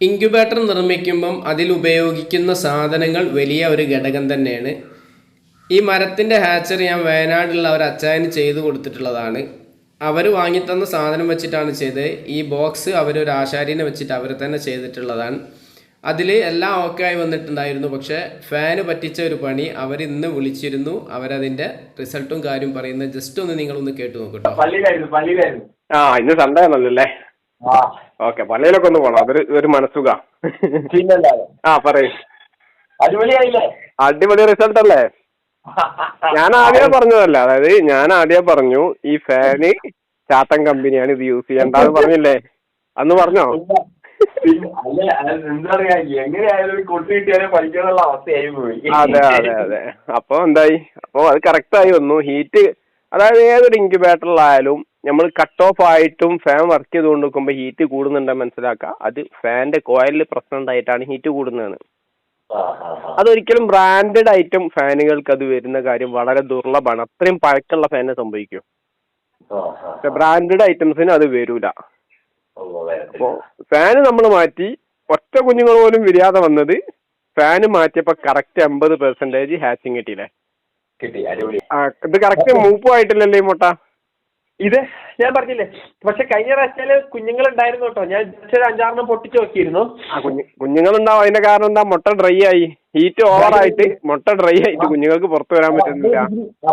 Incubator നിർമ്മിക്കുമ്പം അതിലുപയോഗിക്കുന്ന സാധനങ്ങൾ വലിയ ഒരു ഘടകം തന്നെയാണ്. ഈ മരത്തിൻ്റെ ഹാച്ചറി ഞാൻ വയനാട്ടിലുള്ള ഒരു അച്ചായന് ചെയ്തു കൊടുത്തിട്ടുള്ളതാണ്. അവർ വാങ്ങിത്തന്ന സാധനം വെച്ചിട്ടാണ് ചെയ്തത്. ഈ ബോക്സ് അവരൊരു ആശാരിനെ വെച്ചിട്ട് അവർ തന്നെ ചെയ്തിട്ടുള്ളതാണ്. അതിൽ എല്ലാം ഓക്കെ ആയി വന്നിട്ടുണ്ടായിരുന്നു. പക്ഷേ ഫാന് പറ്റിച്ച ഒരു പണി അവർ ഇന്ന് വിളിച്ചിരുന്നു. അവരതിൻ്റെ റിസൾട്ടും കാര്യം പറയുന്നത് ജസ്റ്റ് ഒന്ന് നിങ്ങളൊന്ന് കേട്ടു നോക്കട്ടോ. ആ ഇന്ന് സൺഡേ ആണല്ലേ? ഓക്കെ, പള്ളിയിലൊക്കെ ഒന്ന് പോണം. അതൊരു ഒരു മനസ്സുഖ. ആ പറയൂ. അടിപൊളി റിസൾട്ട് അല്ലേ? ഞാൻ ആദ്യമേ പറഞ്ഞതല്ല, അതായത് ഞാൻ ആദ്യമേ പറഞ്ഞു ഈ ഫാന് ചാത്തൻ കമ്പനിയാണ്, ഇത് യൂസ് ചെയ്യണ്ടെന്ന് പറഞ്ഞില്ലേ? അന്ന് പറഞ്ഞോ? അതെ അതെ അതെ. അപ്പൊ എന്തായി? അപ്പൊ അത് കറക്റ്റ് ആയി വന്നു. ഹീറ്റ്, അതായത് ഏതൊരു ഇൻക്യുബേറ്ററിലായാലും നമ്മൾ കട്ട് ഓഫ് ആയിട്ടും ഫാൻ വർക്ക് ചെയ്തുകൊണ്ട് നിൽക്കുമ്പോൾ ഹീറ്റ് കൂടുന്നുണ്ടെന്ന് മനസ്സിലാക്കുക. അത് ഫാനിന്റെ കോയിലിൽ പ്രശ്നം ഉണ്ടായിട്ടാണ് ഹീറ്റ് കൂടുന്നതാണ്. അതൊരിക്കലും ബ്രാൻഡഡ് ഐറ്റം ഫാനുകൾക്ക് അത് വരുന്ന കാര്യം വളരെ ദുർലഭമാണ്. അത്രയും പഴക്കമുള്ള ഫാനെ സംഭവിക്കും. പക്ഷെ ബ്രാൻഡഡ് ഐറ്റംസിന് അത് വരൂല. അപ്പോ ഫാന് നമ്മൾ മാറ്റി, ഒറ്റ കുഞ്ഞുങ്ങൾ പോലും വിരിയാതെ വന്നത് ഫാന് മാറ്റിയപ്പോ കറക്റ്റ് 80% ഹാച്ചിങ് കിട്ടിയില്ലേ? ഇത് കറക്റ്റ് മൂപ്പുമായിട്ടില്ലല്ലേ ഈ മുട്ട? ഇത് ഞാൻ പറഞ്ഞില്ലേ, പക്ഷെ കഴിഞ്ഞ പ്രാവശ്യം കുഞ്ഞുങ്ങൾ ഉണ്ടായിരുന്നു കേട്ടോ. ഞാൻ ജസ്റ്റ് ഒരു 5-6 പൊട്ടിച്ച് നോക്കിയിരുന്നു. കുഞ്ഞുങ്ങളുണ്ടാവും. അതിന്റെ കാരണം എന്താ? മുട്ട ഡ്രൈ ആയി, ഹീറ്റ് ഓവർ ആയിട്ട് മുട്ട ഡ്രൈ ആയിട്ട് കുഞ്ഞുങ്ങൾക്ക് പുറത്തു വരാൻ പറ്റുന്നില്ല.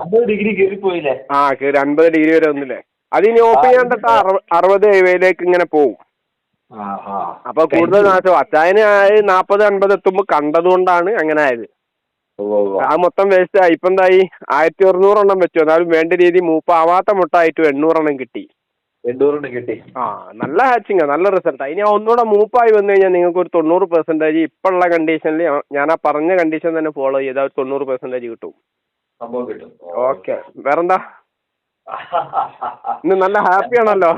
50 ഡിഗ്രി കയറിപ്പോയില്ലേ? 50 ഡിഗ്രി വരെ ഒന്നില്ലേ? അതിനി ഓഫ് ചെയ്യാണ്ടിട്ട് 60-70 ഇങ്ങനെ പോവും. അപ്പൊ കൂടുതൽ നാശം. അച്ചായന് 40-50 എത്തുമ്പോ കണ്ടതുകൊണ്ടാണ് അങ്ങനെ ആയത്. ആ മൊത്തം വേസ്റ്റ് ആയി. ഇപ്പൊ എന്തായി? 1600 എണ്ണം വെച്ചു. എന്നാലും വേണ്ട രീതി മൂപ്പാവാത്ത മുട്ട ആയിട്ട് 800 എണ്ണം കിട്ടി. നല്ല ഹാച്ചിങ്ങാ, നല്ല റിസൾട്ടാ. ഇനി ഒന്നുകൂടെ മൂപ്പായി വന്നു കഴിഞ്ഞാൽ നിങ്ങൾക്ക് ഒരു 90% ഇപ്പോഴുള്ള കണ്ടീഷനിൽ, ഞാൻ ആ പറഞ്ഞ കണ്ടീഷൻ തന്നെ ഫോളോ ചെയ്താൽ 90% കിട്ടും. ഓക്കെ, വേറെന്താ? ഇന്ന് നല്ല ഹാപ്പി ആണല്ലോ.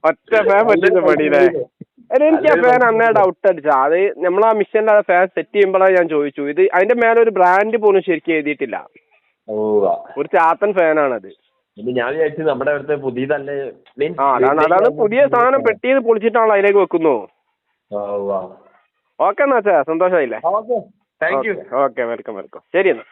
ഒറ്റ ഫാൻ പറ്റുന്ന പണിയില്ലേ? എനിക്ക് ആ ഫാൻ അന്നേ ഡൗട്ട് അടിച്ചാ. അത് നമ്മൾ ആ മിഷനിൽ ആ ഫാൻ സെറ്റ് ചെയ്യുമ്പോഴാണ് ഞാൻ ചോദിച്ചു. ഇത് അതിന്റെ മേലെ ഒരു ബ്രാൻഡ് പോലും ശരിക്കും എഴുതിയിട്ടില്ല. ഒരു ചാത്തൻ ഫാനാണത്. ഞാൻ വിചാരിച്ചു നമ്മുടെ അടുത്ത് പുതിയതല്ലേ. അതാണ് പുതിയ സാധനം പെട്ടിയത് പൊളിച്ചിട്ടാണല്ലോ അതിലേക്ക് വെക്കുന്നു. ഓക്കെ എന്നാ വെച്ചാ, സന്തോഷമായില്ലേ? Thank you. Okay, welcome. ശരി എന്നാ.